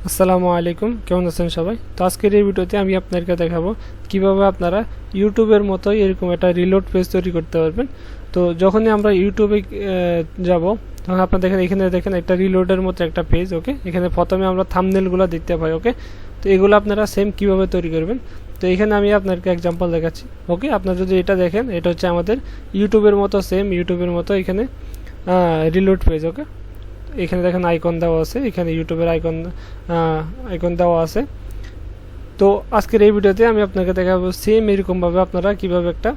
আসসালামু আলাইকুম, কেমন আছেন সবাই? তো আজকের এই ভিডিওতে আমি আপনাদেরকে দেখাবো কিভাবে আপনারা ইউটিউবের মতোই এরকম একটা রিলোড পেজ তৈরি করতে পারবেন। তো যখনই আমরা ইউটিউবে যাব তখন আপনারা দেখেন এখানে দেখেন একটা রিলোডের মতো একটা পেজ। ওকে, এখানে প্রথমে আমরা থাম্বনেলগুলো দেখতে পাই। ওকে, তো এগুলো আপনারা সেম কিভাবে তৈরি করবেন, তো এখানে আমি আপনাদেরকে এক্সাম্পল দেখাচ্ছি। ওকে, আপনারা যদি এটা দেখেন, এটা হচ্ছে আমাদের ইউটিউবের মতো, সেম ইউটিউবের মতো এখানে রিলোড পেজ। ওকে, এখানে দেখেন আইকন দেওয়া আছে, এখানে ইউটিউবের আইকন দেওয়া আছে। তো আজকের এই ভিডিওতে আমি আপনাকে দেখাবো সেম এরকমভাবে আপনারা কিভাবে একটা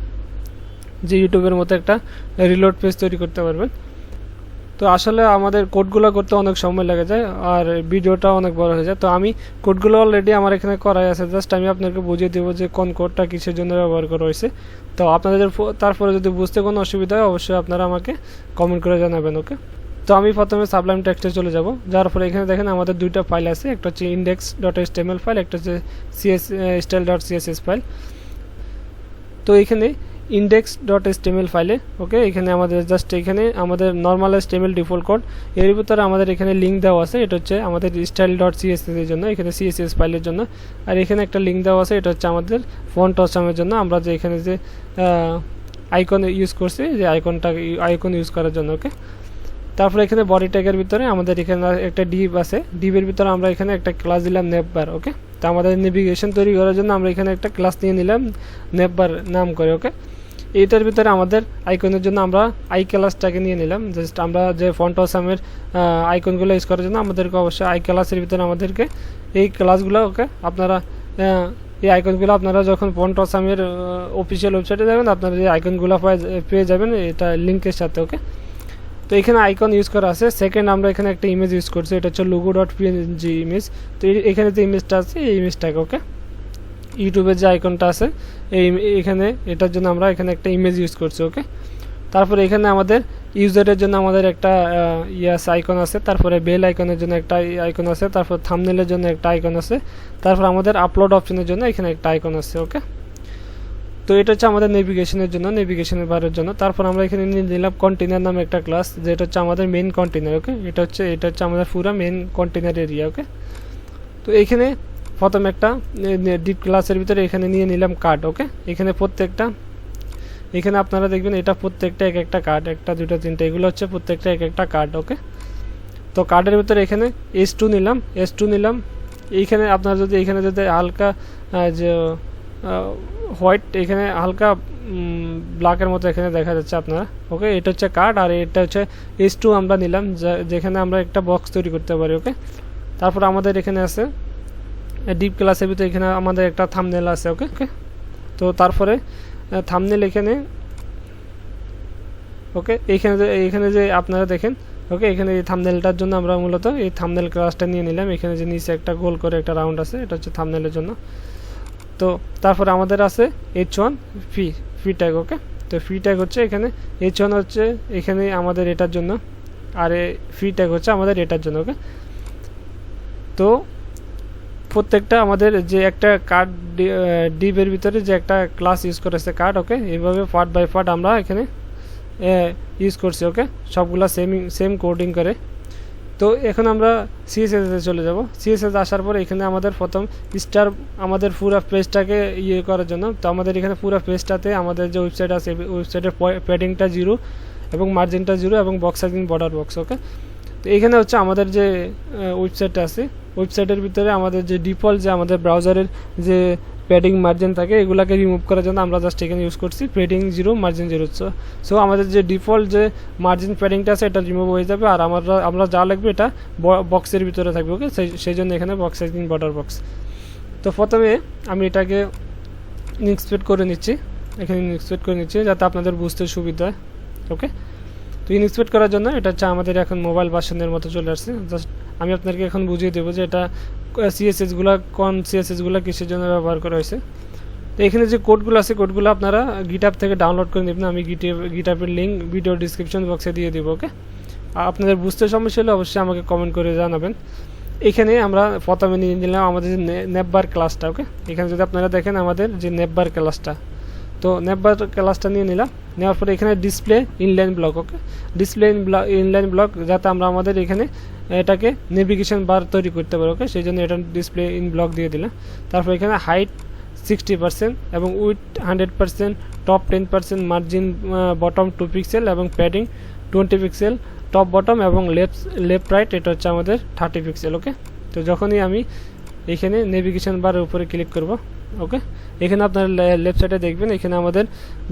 যে ইউটিউবের মতো একটা রিলোড পেজ তৈরি করতে পারবেন। তো আসলে আমাদের কোডগুলো করতে অনেক সময় লেগে যায় আর ভিডিওটা অনেক বড় হয়ে যায়। তো আমি কোডগুলো অলরেডি আমার এখানে করাই আছে, জাস্ট আমি আপনাকে বুঝিয়ে দেবো যে কোন কোডটা কিসের জন্য ব্যবহার করা হয়েছে। তো আপনাদের তারপরে যদি বুঝতে কোনো অসুবিধা হয় অবশ্যই আপনারা আমাকে কমেন্ট করে জানাবেন। ওকে, তো আমি প্রথমে সাবলাইম টেক্সটে চলে যাব, যার পরে এখানে দেখেন আমাদের দুইটা ফাইল আছে, একটা হচ্ছে index.html ফাইল, একটা হচ্ছে style.css ফাইল। তো এখানে index.html ফাইলে ওকে, এখানে আমাদের জাস্ট এখানে আমাদের নর্মাল HTML ডিফল্ট কোড, এর ভিতরে আমাদের এখানে লিঙ্ক দেওয়া আছে, এটা হচ্ছে আমাদের style.css এর জন্য, এখানে CSS ফাইলের জন্য। আর এখানে একটা লিঙ্ক দেওয়া আছে, এটা হচ্ছে আমাদের ফন্ট অসামের জন্য, আমরা যে এখানে যে আইকন ইউজ করছি, যে আইকন ইউজ করার জন্য। ওকে, তারপরে এখানে বডি ট্যাগের ভিতরে আমাদের এখানে একটা ডিভ আছে, ডিভের ভিতরে আমরা এখানে একটা ক্লাস দিলাম নেভবার। ওকে, তো আমাদের নেভিগেশন তৈরি করার জন্য আমরা এখানে একটা ক্লাস নিয়ে নিলাম নেভবার নাম করে। ওকে, এইটার ভিতরে আমাদের আইকনের জন্য আমরা আই ক্লাসটাকে নিয়ে নিলাম, জাস্ট আমরা যে ফন্ট অসামের আইকনগুলো ইউজ করার জন্য আমাদেরকে অবশ্যই আই ক্লাসের ভিতরে আমাদেরকে এই ক্লাসগুলো। ওকে, আপনারা এই আইকনগুলো আপনারা যখন ফন্ট অসামের অফিসিয়াল ওয়েবসাইটে যাবেন আপনারা যে আইকনগুলো পেয়ে যাবেন এটা লিঙ্কের সাথে। ওকে, তো এখানে আইকন ইউজ করা আছে। সেকেন্ড আমরা এখানে একটা ইমেজ ইউজ করছি, এটা হচ্ছে logo.png ইমেজ। তো এখানে যে ইমেজটা আছে এই ইমেজটাকে ওকে, ইউটিউবের যে আইকনটা আছে এখানে এটার জন্য আমরা এখানে একটা ইমেজ ইউজ করছি। ওকে, তারপরে এখানে আমাদের ইউজারের জন্য আমাদের একটা আইকন আছে, তারপরে বেল আইকনের জন্য একটা আইকন আছে, তারপর থাম্বনেলের জন্য একটা আইকন আছে, তারপর আমাদের আপলোড অপশনের জন্য এখানে একটা আইকন আছে। ওকে, তো এটা হচ্ছে আমাদের নেভিগেশনের জন্য, নেভিগেশনের বারের জন্য। তারপর আমরা এখানে নিয়ে নিলাম কন্টেনার নামে একটা ক্লাস, যেটা হচ্ছে আমাদের মেইন কন্টেনার। ওকে, এটা হচ্ছে আমাদের পুরো মেইন কন্টেনার এরিয়া। ওকে, তো এখানে প্রথম একটা ডিপ ক্লাসের ভিতরে এখানে নিয়ে নিলাম কার্ড। ওকে, এখানে প্রত্যেকটা এখানে আপনারা দেখবেন এটা প্রত্যেকটা এক একটা কার্ড, একটা দুটো তিনটা, এগুলো হচ্ছে প্রত্যেকটা এক একটা কার্ড। ওকে, তো কার্ডের ভিতরে এখানে S2 নিলাম। এইখানে আপনারা যদি এখানে যদি হালকা যে হোয়াইট এখানে হালকা ব্ল্যাকের মতো এখানে দেখা যাচ্ছে আপনারা। ওকে, এটা হচ্ছে কার্ড আর এটা হচ্ছে S2 আমরা নিলাম, যেখানে আমরা একটা বক্স তৈরি করতে পারি। ওকে, তারপর আমাদের এখানে আছে ডিপ ক্লাসের ভিতরে এখানে আমাদের একটা থাম্বনেল আছে। ওকে, তো তারপরে থাম্বনেল এখানে ওকে, এখানে যে আপনারা দেখেন। ওকে, এখানে এই থাম্বনেলটার জন্য আমরা মূলত এই থাম্বনেল ক্লাসটা নিয়ে নিলাম। এখানে যে নিচে একটা গোল করে একটা রাউন্ড আছে, এটা হচ্ছে থাম্বনেলের জন্য। তো তারপরে আমাদের আছে H1 ফি ট্যাগ। ওকে, তো ফি ট্যাগ হচ্ছে এখানে H1 হচ্ছে এখানে আমাদের এটার জন্য, আর ফি ট্যাগ হচ্ছে আমাদের এটার জন্য। ওকে, তো প্রত্যেকটা আমাদের যে একটা কার্ড ডিভের ভিতরে যে একটা ক্লাস ইউজ করেছে কার্ড। ওকে, এইভাবে পার্ট বাই পার্ট আমরা এখানে ইউজ করছি। ওকে, সবগুলা সেম কোডিং করে। তো এখন আমরা CSS চলে যাব। CSS আসার পর এখানে আমাদের প্রথম স্টার আমাদের পুরো পেজটাকে করার জন্য, তো আমাদের এখানে পুরো পেজটাতে আমাদের যে ওয়েবসাইট আছে ওয়েবসাইটের প্যাডিংটা 0 এবং মার্জিনটা 0 এবং বক্স সাইজিং বর্ডার বক্স। ওকে, তো এখানে হচ্ছে আমাদের যে ওয়েবসাইটটা আছে, ওয়েবসাইটের ভিতরে আমাদের যে ডিফল্ট যে আমাদের ব্রাউজারের যে প্যাডিং মার্জিন থাকে এগুলাকে রিমুভ করার জন্য আমরা জাস্ট এখানে ইউজ করছি প্যাডিং 0 মার্জিন 0। সো আমাদের যে ডিফল্ট যে মার্জিন প্যাডিংটা আছে এটা রিমুভ হয়ে যাবে, আর আমরা যা লাগবে এটা বক্সের ভিতরে থাকবে। ওকে, সেই জন্য এখানে বক্স সাইজিং বর্ডার বক্স। তো প্রথমে আমি এটাকে ইনস্পেক্ট করে নিচ্ছি, যাতে আপনাদের বুঝতে সুবিধা হয়। ওকে, তো ইনস্পেক্ট করার জন্য এটা হচ্ছে আমাদের এখন মোবাইল ভার্সনের মতো চলে আসছে। জাস্ট আমি আপনাদেরকে এখন বুঝিয়ে দেবো যে এটা কোন CSSগুলো কিসের জন্য ব্যবহার করা হয়েছে। তো এখানে যে কোডগুলো আছে কোডগুলো আপনারা গিটহাব থেকে ডাউনলোড করে নেবেন, আমি গিটহাবের লিঙ্ক ভিডিও ডিসক্রিপশন বক্সে দিয়ে দেবো। ওকে, আপনাদের বুঝতে সমস্যা হলে অবশ্যই আমাকে কমেন্ট করে জানাবেন। এখানে আমরা প্রথমে নিয়ে নিলাম আমাদের যে নেভবার ক্লাসটা। ওকে, এখানে যদি আপনারা দেখেন আমাদের যে নেভবার ক্লাসটা, তো নেভবার ক্লাসটা নিয়ে নিলাম। নেওয়ার পরে এখানে ডিসপ্লে ইনলাইন ব্লক। ওকে, ডিসপ্লে ইনলাইন ব্লক যাতে আমরা আমাদের এখানে এটাকে নেভিগেশন বার তৈরি করতে পারো। ওকে, সেই জন্য এটা ডিসপ্লে ইন ব্লক দিয়ে দিলাম। তারপর এখানে হাইট 60% এবং with 100%, top 10%, margin bottom 2 pixel এবং প্যাডিং 20 পিক্সেল, টপ বটম এবং লেফট রাইট এটা হচ্ছে আমাদের 30 পিক্সেল। ওকে, তো যখনই আমি এখানে নেভিগেশন বারের উপরে ক্লিক করব, ওকে, এখানে আপনার লেফট সাইডে দেখবেন এখানে আমাদের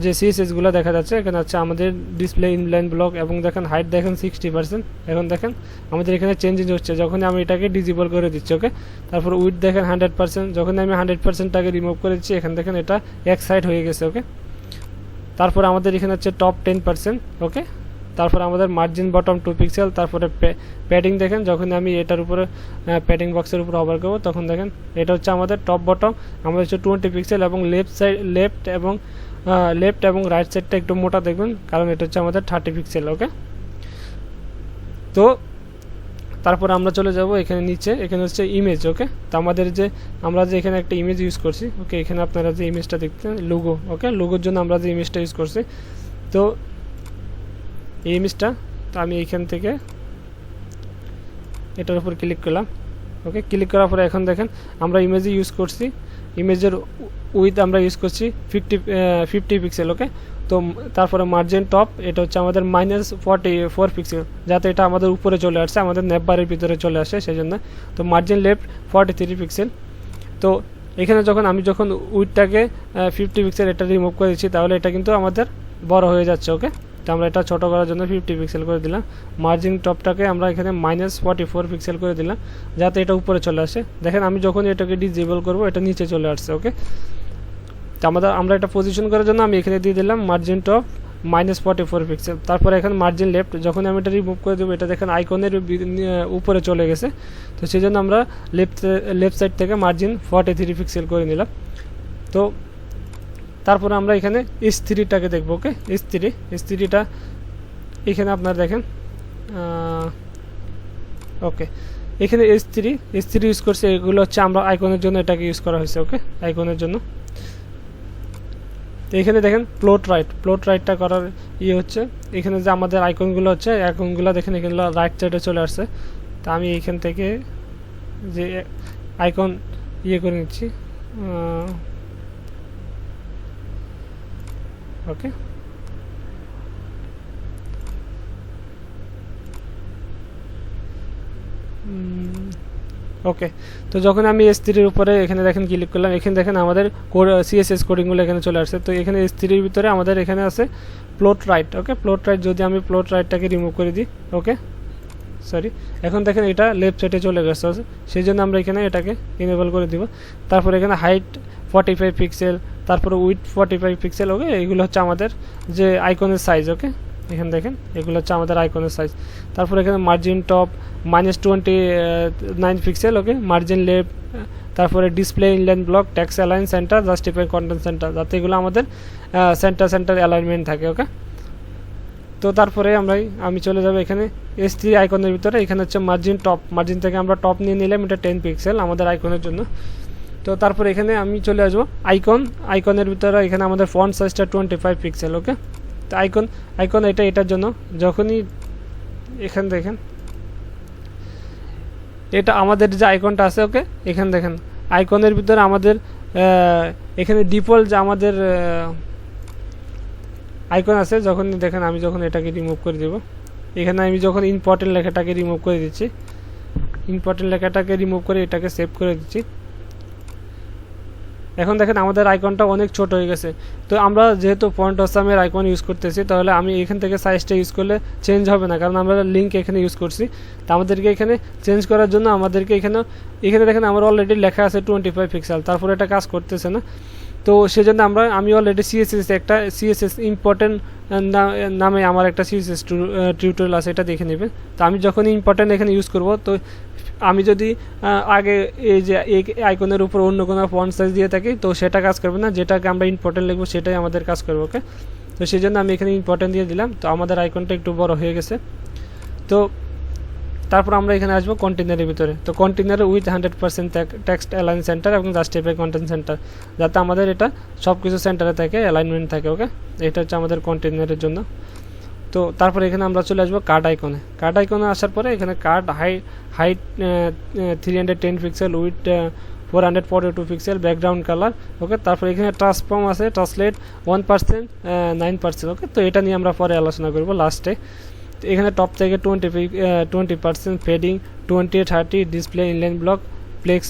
যে সিএসএসগুলো দেখা যাচ্ছে। এখানে হচ্ছে আমাদের ডিসপ্লে ইনলাইন ব্লক এবং দেখেন হাইট দেখেন 60%। এখন দেখেন আমাদের এখানে চেঞ্জিং হচ্ছে যখন আমি এটাকে ডিসেবল করে দিচ্ছি। ওকে, তারপর উইথ দেখেন 100%, যখন আমি 100%টাকে রিমুভ করে দিচ্ছি এখানে দেখেন এটা এক সাইড হয়ে গেছে। ওকে, তারপর আমাদের এখানে হচ্ছে টপ 10%। ওকে, তারপর আমাদের মার্জিন বটম 2 পিক্সেল, তারপরে প্যাডিং দেখেন যখন আমি এটার উপরে প্যাডিং বক্সের উপর ওভার করব তখন দেখেন এটা হচ্ছে আমাদের টপ বটম আমাদের হচ্ছে 20 পিক্সেল এবং লেফট এবং রাইট সাইডটা একটু মোটা দেখবেন কারণ এটা হচ্ছে আমাদের 30 পিক্সেল। ওকে, তো তারপর আমরা চলে যাব এখানে নিচে, এখানে হচ্ছে ইমেজ। ওকে, তো আমাদের যে আমরা যে এখানে একটা ইমেজ ইউজ করছি। ওকে, এখানে আপনারা যে ইমেজটা দেখতেন লোগো। ওকে, লোগোর জন্য আমরা যে ইমেজটা ইউজ করছি, তো এই ইমেজটা, তো আমি এইখান থেকে এটার উপর ক্লিক করলাম। ওকে, ক্লিক করার পরে এখন দেখেন আমরা ইমেজে ইউজ করছি, ইমেজের উইথ আমরা ইউজ করছি 50 পিক্সেল। ওকে, তো তারপরে মার্জিন টপ এটা হচ্ছে আমাদের -44 পিক্সেল, যাতে এটা আমাদের উপরে চলে আসছে, আমাদের নেপবারের ভিতরে চলে আসে সেই জন্য। তো মার্জিন লেফট 43 পিক্সেল। তো এখানে আমি যখন উইথটাকে 50 পিক্সেল এটা রিমুভ করে দিচ্ছি তাহলে এটা কিন্তু আমাদের বড় হয়ে যাচ্ছে। ওকে, তো আমরা এটা ছোটো করার জন্য 50 পিক্সেল করে দিলাম। মার্জিন টপটাকে আমরা এখানে -44 পিক্সেল করে দিলাম যাতে এটা উপরে চলে আসে। দেখেন আমি যখন এটাকে ডিসেবল করব এটা নিচে চলে আসছে। ওকে, তো আমরা এটা পজিশন করার জন্য আমি এখানে দিয়ে দিলাম মার্জিন টপ -44 পিক্সেল। তারপরে এখানে মার্জিন লেফট যখন আমি এটা রিমুভ করে দেবো এটা দেখেন আইকনের উপরে চলে গেছে, তো সেই জন্য আমরা লেফট সাইড থেকে মার্জিন 43 পিক্সেল করে নিলাম। তো তারপরে আমরা এখানে S3টাকে দেখব। ওকে, S3টা এখানে আপনারা দেখেন। ওকে, এখানে S3 ইউজ করছে, এগুলো হচ্ছে আমরা আইকনের জন্য এটাকে ইউজ করা হয়েছে। ওকে, আইকনের জন্য। তো এখানে দেখেন প্লট রাইটটা করার হচ্ছে এখানে যে আমাদের আইকনগুলো হচ্ছে আইকনগুলো দেখেন এখানে রাইট সাইডে চলে আসছে। তো আমি এখান থেকে যে আইকন করে নিচ্ছি। ওকে, ওকে, তো যখন আমি S3-এর উপরে এখানে দেখেন ক্লিক করলাম, এখানে দেখেন আমাদের CSS কোডিংগুলো এখানে চলে আসছে। তো এখানে S3-এর ভিতরে আমাদের এখানে আছে প্লট রাইট। ওকে, প্লট রাইট যদি আমি প্লট রাইটটাকে রিমুভ করে দিই, ওকে, সরি, এখন দেখেন এটা লেফট সাইডে চলে গেছে, সেই জন্য আমরা এখানে এটাকে ইনেবল করে দিব। তারপর এখানে হাইট 45 পিক্সেল, তারপরে উইথ 45 পিক্সেল। ওকে, এগুলো হচ্ছে আমাদের যে আইকনের সাইজ। ওকে, এখানে দেখেন এগুলো হচ্ছে আমাদের আইকনের সাইজ। তারপর এখানে মার্জিন টপ -29 পিক্সেল। ওকে, মার্জিন লেফট, তারপরে display inline block, text align centre, justify content centre, যাতে এগুলো আমাদের সেন্টার অ্যালাইনমেন্ট থাকে। ওকে, তো তারপরে আমি চলে যাব এখানে S3 আইকনের ভিতরে, এখানে হচ্ছে মার্জিন থেকে আমরা টপ নিয়ে নিলাম, এটা 10 পিক্সেল আমাদের আইকনের জন্য। তো তারপরে এখানে আমি চলে আসবো আইকনের ভিতরে, এখানে আমাদের ফন্ট সাইজটা 25 পিক্সেল। ওকে, তো আইকন এটার জন্য যখনই এখানে দেখেন এটা আমাদের যে আইকনটা আছে। ওকে, এখানে দেখেন আইকনের ভিতরে আমাদের এখানে ডিফল্ট যে আমাদের আইকন আছে, দেখেন আমি যখন এটাকে রিমুভ করে দেব, এখানে আমি যখন ইম্পর্টেন্ট লেখাটাকে রিমুভ করে দিচ্ছি, ইম্পর্টেন্ট লেখাটাকে রিমুভ করে এটাকে সেভ করে দিচ্ছি, এখন দেখেন আমাদের আইকনটা অনেক ছোট হয়ে গেছে। তো আমরা যেহেতু ফন্ট অসামের আইকন ইউজ করতেছি তাহলে আমি এখান থেকে সাইজটা ইউজ করলে চেঞ্জ হবে না, কারণ আমরা লিঙ্ক এখানে ইউজ করছি। তো আমাদেরকে এখানে চেঞ্জ করার জন্য আমাদেরকে এখানে দেখেন আমার অলরেডি লেখা আছে 25 পিক্সেল, তারপরে এটা কাজ করতেছে না। তো সেজন্য আমি অলরেডি সিএসএস ইম্পর্টেন্ট নামে আমার একটা সিএসএস টিউটোরিয়াল আছে, এটা দেখে নেবেন। তো আমি যখন ইম্পর্টেন্ট এখানে ইউজ করব, তো আমি যদি আগে এই যে আইকনের উপর অন্য কোনো ফন্ট সাইজ দিয়ে থাকি তো সেটা কাজ করবে না, যেটাকে আমরা ইম্পর্টেন্ট লিখবো সেটাই আমাদের কাজ করবে। ওকে, তো সেই জন্য আমি এখানে ইম্পর্টেন্ট দিয়ে দিলাম, তো আমাদের আইকনটা একটু বড় হয়ে গেছে। তো তারপর আমরা এখানে আসবো কন্টেনারের ভিতরে। তো কন্টেনারে উইথ 100% টেক্সট অ্যালাইন সেন্টার এবং জাস্টিফাই কন্টেন্ট সেন্টার, যাতে আমাদের এটা সব কিছু সেন্টারে থাকে, অ্যালাইনমেন্ট থাকে। ওকে, এটা হচ্ছে আমাদের কন্টেনারের জন্য। তো তারপরে এখানে আমরা চলে আসবো কার্ড আইকনে আসার পরে এখানে card height 310 pixel with 442 pixel background colour, okay. তারপর এখানে ট্রান্সফর্ম আছে, ট্রান্সলেট 1% 9%, ওকে। তো এটা নিয়ে আমরা পরে আলোচনা করব লাস্টে। এখানে টপ থেকে 20% fading, 20-30 display inline block, flex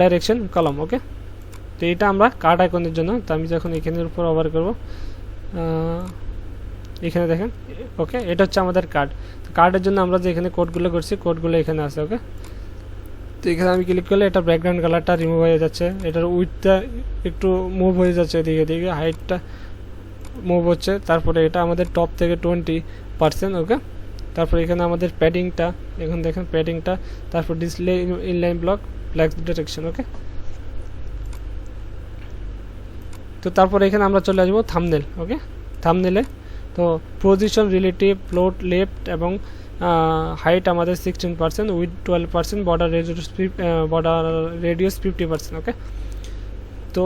direction column, okay. তো এটা আমরা কার্ড আইকনের জন্য। তো আমি যখন এখানের উপর ওভার করব, এখানে দেখেন, ওকে, এটা হচ্ছে আমাদের কার্ড। তো কার্ডের জন্য আমরা যে এখানে কোডগুলো করছি, কোডগুলো এখানে আছে, ওকে। তো এখানে আমি ক্লিক করলে এটা ব্যাকগ্রাউন্ড কালারটা রিমুভ হয়ে যাচ্ছে, এটার উইথটা একটু মুভ হয়ে যাচ্ছে এদিকে এদিকে, হাইটটা মুভ হচ্ছে। তারপরে এটা আমাদের টপ থেকে 20%, ওকে। তারপর এখানে আমাদের প্যাডিংটা, এখন দেখেন প্যাডিংটা, তারপর display inline block, flex direction, okay. তো তারপর এখানে আমরা চলে আসবো থাম্বনেল, ওকে। থাম্বনেলে তো পজিশন, রিলেটিভ, ফ্লোট, লেফট এবং হাইট আমাদের 16%, উইথ 12%, বর্ডার রেডিয়াস 50%, ওকে। তো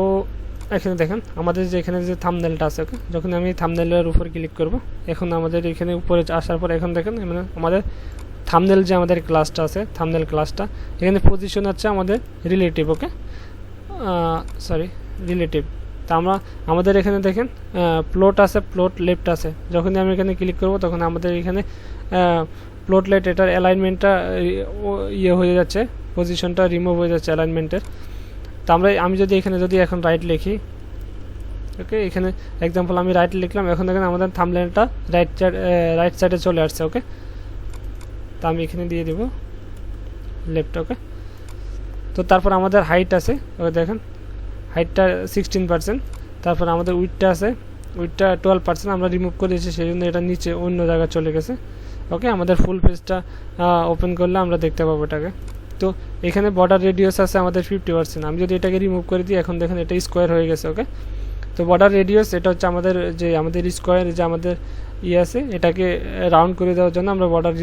এখানে দেখেন আমাদের যে এখানে যে থাম্বনেলটা আছে, ওকে। যখন আমি থাম্বনেলের উপর ক্লিক করব, এখন আমাদের এখানে উপরে আসার পর এখন দেখেন মানে আমাদের থাম্বনেল যে আমাদের ক্লাসটা আছে, থাম্বনেল ক্লাসটা, এখানে পজিশন আছে আমাদের রিলেটিভ, ওকে, সরি রিলেটিভ। তা আমাদের এখানে দেখেন প্লট আছে, প্লট লেফট আছে। যখনই আমি এখানে ক্লিক করব তখন আমাদের এখানে প্লট লেফট, এটার অ্যালাইনমেন্টটা হয়ে যাচ্ছে, পজিশনটা রিমুভ হয়ে যাচ্ছে অ্যালাইনমেন্টের। তো আমি যদি এখানে এখন রাইট লিখি, ওকে, এখানে এক্সাম্পল আমি রাইট লিখলাম, এখন দেখেন আমাদের থাম্বনেলটা রাইট সাইডে চলে আসছে, ওকে। তো আমি এখানে দিয়ে দিব লেফট, ওকে। তো তারপর আমাদের হাইট আছে, ওকে, দেখেন হাইটটা 16%। তারপর আমাদের উইথটা আছে, উইথটা 12% আমরা রিমুভ করেছি, সেই জন্য এটা নিচে অন্য জায়গায় চলে গেছে, ওকে। আমাদের ফুল পেজটা ওপেন করলে আমরা দেখতে পাবো এটাকে। তো এখানে বর্ডার রেডিয়াস আছে আমাদের 50%। আমি যদি এটাকে রিমুভ করে দিই, এখন দেখেন এটা স্কোয়ার হয়ে গেছে, ওকে। তো বর্ডার রেডিয়াস এটা হচ্ছে আমাদের স্কোয়ার যে আমাদের আছে, এটাকে রাউন্ড করে দেওয়ার জন্য আমরা বর্ডার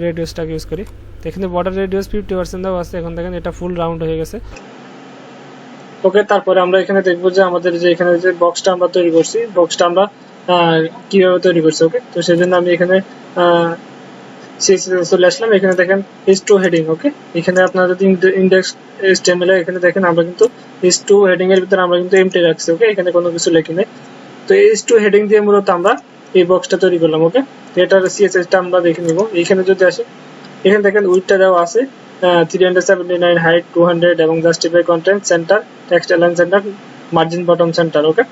রেডিয়াসটাকে ইউজ করি। তো এখানে বর্ডার রেডিয়াস 50% দেওয়া আছে, এখন দেখেন এটা ফুল রাউন্ড হয়ে গেছে, ওকে। তারপরে আমরা এখানে দেখবো যে আমাদের যে এখানে যে বক্সটা আমরা তৈরি করছি, বক্সটা আমরা কিভাবে তৈরি করছি, ওকে। তো সেই জন্য আমি এখানে চলে আসলাম। এখানে দেখেন H2 হেডিং, ওকে। এখানে আপনারা যদি ইন্ডেক্স HTML এখানে দেখেন আমরা কিন্তু H2 হেডিং এর ভিতরে আমরা কিন্তু এমটি রাখছি, ওকে, এখানে কোনো কিছু লেখি নেই। তো H2 হেডিং দিয়ে মূলত আমরা এই বক্সটা তৈরি করলাম, ওকে। এটার CSS টা আমরা দেখে নিব। এখানে যদি আসি, এখানে দেখেন উইডথটা দেওয়া আছে 379, হাইট 200 এবং justify content centre, text align centre, margin bottom centre, okay.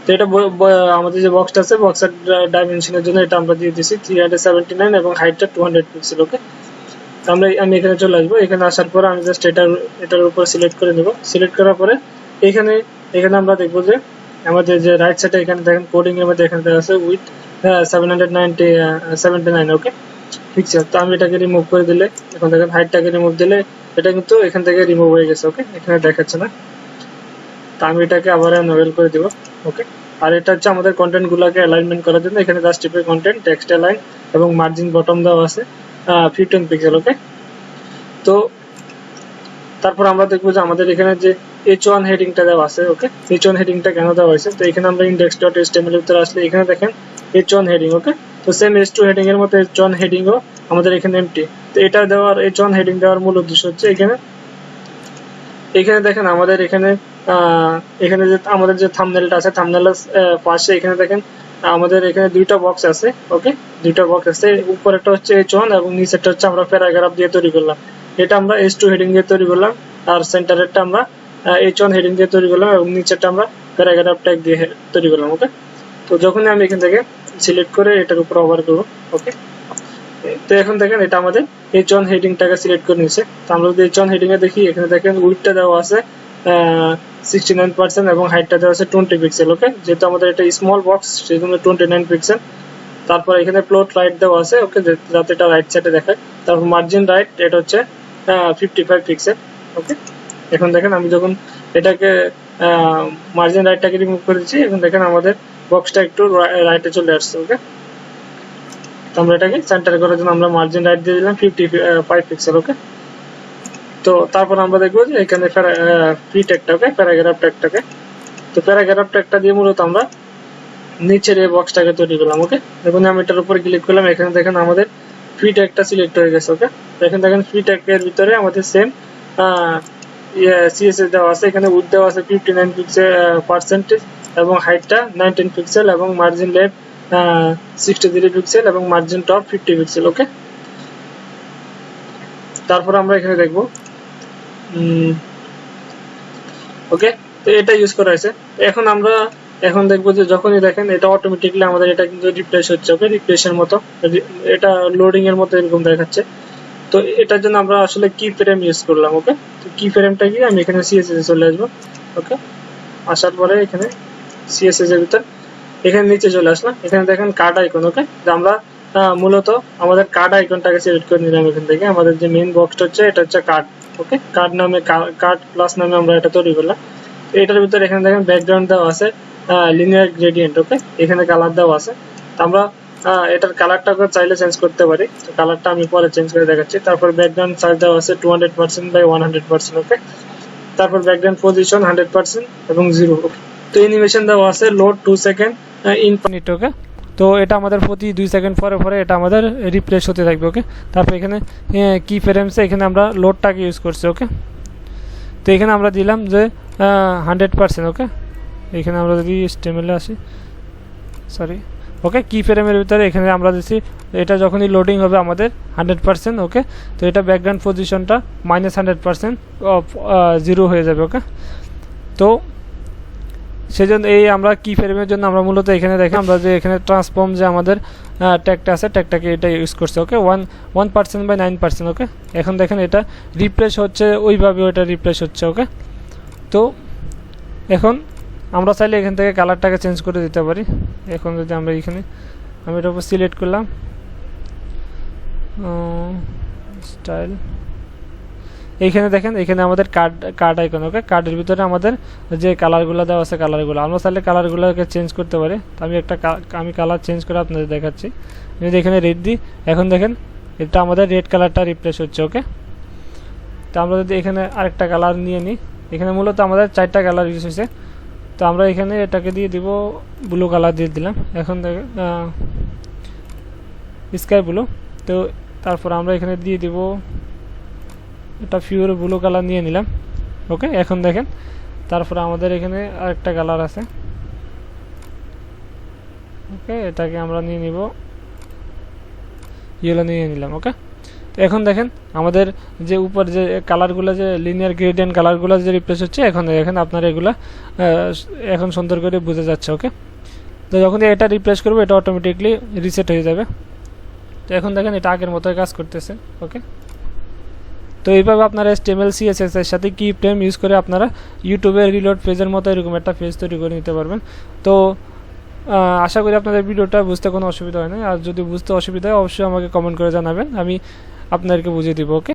তো এটা আমাদের যে বক্সটা আছে, বক্সের ডাইমেনশনের জন্য এটা আমরা দিয়ে দিয়েছি 379 এবং হাইটটা 200 পিক্সেল, ওকে। আমি এখানে চলে আসবো। এখানে আসার পর আমি জাস্ট এটার উপর সিলেক্ট করে নেব। সিলেক্ট করার পরে এখানে আমরা দেখবো যে আমাদের যে রাইট সাইডে এখানে দেখেন কোডিং এর মধ্যে এখানে দেওয়া আছে উইথ 779, ওকে, পিক্সেল। তো আমি এটাকে রিমুভ করে দিলে, এখন দেখেন হাইটটাকে রিমুভ দিলে এটা কিন্তু এখান থেকে রিমুভ হয়ে গেছে, ওকে, এখানে দেখাচ্ছে না। তো আমি এটাকে আবার এনএবল করে দিব, ওকে। আর এটা হচ্ছে আমাদের কন্টেন্ট গুলাকে অ্যালাইনমেন্ট করার জন্য। এখানে জাস্টিফাই কন্টেন্ট, টেক্সট অ্যালাইন এবং মার্জিন বটম দেওয়া আছে 15 পিক্সেল, ওকে। তো তারপর আমরা দেখবো যে আমাদের এখানে যে H1 হেডিংটা দেওয়া আছে, ওকে। H1 হেডিংটা কেন দেওয়া হয়েছে, তো এখানে আমরা index.html এর ভিতরে আসলে এখানে দেখেন H1 হেডিং, ওকে। তো সেম H2 হেডিং এর মতো H1 হেডিংও আমাদের এখানে এমটি। তো এটা দেওয়ার, H1 হেডিং দেওয়ার মূল উদ্দেশ্য হচ্ছে এখানে দেখেন আমাদের এখানে যে আমাদের যে থাম্বনেলটা আছে, থাম্বনেলের পাশে এখানে দেখেন আমাদের এখানে দুইটা বক্স আছে, ওকে। দুইটা বক্স আছে, উপরেরটা হচ্ছে H1 এবং নিচেরটা হচ্ছে আমরা প্যারাগ্রাফ দিয়ে তৈরি করলাম। এটা আমরা H2 হেডিং দিয়ে তৈরি করলাম, আর সেন্টারেরটা আমরা H1 হেডিং দিয়ে তৈরি করলাম এবং নিচেরটা আমরা প্যারাগ্রাফ ট্যাগ দিয়ে তৈরি করলাম, ওকে। তো যখনই আমি এখান থেকে সিলেক্ট করে এটার উপর ওভার করব, ওকে। তো এখন দেখেন এটা আমাদের H1 হেডিংটাকে সিলেক্ট করে নিয়েছে। তো আমরা যদি H1 হেডিং এ দেখি, এখানে দেখেন উইডথটা দেওয়া আছে 69% এবং হাইটটা দেওয়া আছে 20 পিক্সেল, ওকে। যেহেতু আমাদের এটা স্মল বক্স সেই জন্য 29 পিক্সেল। তারপর এখানে প্লট রাইট দেওয়া আছে, ওকে, যাতে এটা রাইট সাইডে দেখায়। তারপর মার্জিন রাইট, এটা হচ্ছে 55 পিক্সেল, ওকে। এখন দেখেন আমি যখন এটাকে মার্জিন রাইটটাকে রিমুভ করে দিচ্ছি, এখন দেখেন আমাদের বক্সটা একটু রাইটে চলে আসছে, ওকে। তো আমরা এটাকে সেন্টার করার জন্য আমরা মার্জিন রাইট দিয়ে দিলাম 55 পিক্সেল, ওকে। তো তারপর আমরা দেখবো যে এখানে ফ্রি ট্যাগটা, ওকে, প্যারাগ্রাফ ট্যাগটাকে। তো প্যারাগ্রাফ ট্যাগটা দিয়ে মূলত আমরা নিচের এই বক্সটাকে তৈরি করলাম। ওকে, দেখুন আমি এটার উপর ক্লিক করলাম, এখানে দেখেন আমাদের ফি ট্যাগটা সিলেক্ট হয়ে গেছে। ওকে, এখানে দেখেন ফি ট্যাগের ভিতরে আমাদের সেম সিএসএস দেওয়া আছে, এখানে উইডথ দেওয়া আছে 59 পিক্সেল পার্সেন্টেজ এবং হাইটটা 19 পিক্সেল এবং মার্জিন লেফট 63 পিক্সেল এবং মার্জিন টপ 50 পিক্সেল। ওকে, তারপর আমরা এখানে দেখব ওকে, তো এটা ইউজ করা হয়েছে। এখন আমরা এখন দেখবো যে যখনই দেখেন এটা অটোমেটিকলি আমাদের এটা কিন্তু রিফ্রেশ হচ্ছে। ওকে, রিফ্রেশের মতো এটা লোডিং এর মতো এরকম দেখাচ্ছে। তো এটার জন্য আমরা আসলে কি ফ্রেম ইউজ করলাম। ওকে, তো কি ফ্রেমটা কি আমি এখানে সিএসএস এ চলে আসবো। ওকে, আসার পরে এখানে সিএসএস এর ভিতর এখানে নিচে চলে আসলাম, এখানে দেখেন কার্ড আইকন। ওকে, যে আমরা মূলত আমাদের কার্ড আইকনটাকে সিলেক্ট করে নিলাম। এখান থেকে আমাদের যে মেইন বক্সটা হচ্ছে এটা হচ্ছে কার্ড। ওকে, কার্ড নামে কার্ড প্লাস নামে আমরা এটা তৈরি করলাম। তো এটার ভিতরে এখানে দেখেন ব্যাকগ্রাউন্ড দেওয়া আছে লিনিয়ার গ্রেডিয়েন্ট। ওকে, এখানে কালার দেওয়া আছে। আমরা এটার কালারটা চাইলে চেঞ্জ করতে পারি, তো কালারটা আমি পরে চেঞ্জ করে দেখাচ্ছি। তারপর ব্যাকগ্রাউন্ড সাইজ দেওয়া আছে 200% বাই 100%। ওকে, তারপর ব্যাকগ্রাউন্ড পজিশন 100% এবং 0। ওকে, তো অ্যানিমেশন দেওয়া আছে লোড 2 সেকেন্ড ইন মিনিট। ওকে, তো এটা আমাদের প্রতি 2 সেকেন্ড পরে পরে এটা আমাদের রিফ্রেশ হতে থাকবে। ওকে, তারপর এখানে কি ফ্রেমসে এখানে আমরা লোডটাকে ইউজ করছি। ওকে, তো এখানে আমরা দিলাম যে 100%। ওকে, এখানে আমরা যদি HTML এ আসি, সরি, ওকে, কি ফ্রেমের ভিতরে এখানে আমরা দিচ্ছি এটা যখনই লোডিং হবে আমাদের 100%। ওকে, তো এটা ব্যাকগ্রাউন্ড পজিশনটা -100% 0 হয়ে যাবে। ওকে, তো সেজন্য এই আমরা কি ফ্রেমের জন্য আমরা মূলত এখানে দেখি আমরা যে এখানে ট্রান্সফর্ম যে আমাদের ট্যাগটা আছে ট্যাগটাকে এটা ইউজ করছে। ওকে, 1% বাই 9%। ওকে, এখন দেখেন এটা রিফ্রেশ হচ্ছে, ওইভাবে ওটা রিফ্রেশ হচ্ছে। ওকে, তো এখন আমরা চাইলে এখান থেকে কালারটাকে চেঞ্জ করে দিতে পারি। এখন যদি আমরা এখানে আমি এটার উপর সিলেক্ট করলাম স্টাইল, এইখানে দেখেন এখানে আমাদের কার্ড আইকন। ওকে, কার্ডের ভিতরে আমাদের যে কালারগুলো দেওয়া আছে কালারগুলো আমরা চাইলে কালারগুলোকে চেঞ্জ করতে পারি। তো আমি কালার চেঞ্জ করে আপনাদের দেখাচ্ছি। যদি এখানে রেড দিই, এখন দেখেন এটা আমাদের রেড কালারটা রিপ্লেস হচ্ছে। ওকে, তো আমরা যদি এখানে আরেকটা কালার নিয়ে নিই, এখানে মূলত আমাদের 4টা কালার ইউজ হয়েছে। তো আমরা এখানে এটাকে দিয়ে দিব ব্লু কালার দিয়ে দিলাম। এখন দেখেন স্কাই ব্লু। তো তারপর আমরা এখানে দিয়ে দিব এটা পিওর ব্লু কালার নিয়ে নিলাম। ওকে, এখন দেখেন তারপর আমাদের এখানে আরেকটা কালার আছে। ওকে, এটাকে আমরা নিয়ে নিব, ইয়েলো নিয়ে নিলাম। ওকে, তো এখন দেখেন আমাদের যে উপর যে কালারগুলো যে লিনিয়ার গ্রেডিয়েন্ট কালারগুলো যে রিপ্লেস হচ্ছে, এখন দেখেন আপনার এগুলা এখন সুন্দর করে বোঝা যাচ্ছে। ওকে, তো যখন এটা রিপ্লেস করবো এটা অটোমেটিকলি রিসেট হয়ে যাবে। তো এখন দেখেন এটা আগের মতোই কাজ করতেছে। ওকে, তো এইভাবে আপনারা HTML CSS এর সাথে কি ফ্রেম ইউজ করে আপনারা ইউটিউবের রিলোড পেজের মতো এরকম একটা পেজ তৈরি করে নিতে পারবেন। তো আশা করি আপনাদের ভিডিওটা বুঝতে কোনো অসুবিধা হয় না। আর যদি বুঝতে অসুবিধা হয় অবশ্যই আমাকে কমেন্ট করে জানাবেন, আমি আপনাদেরকে বুঝিয়ে দিব। ওকে।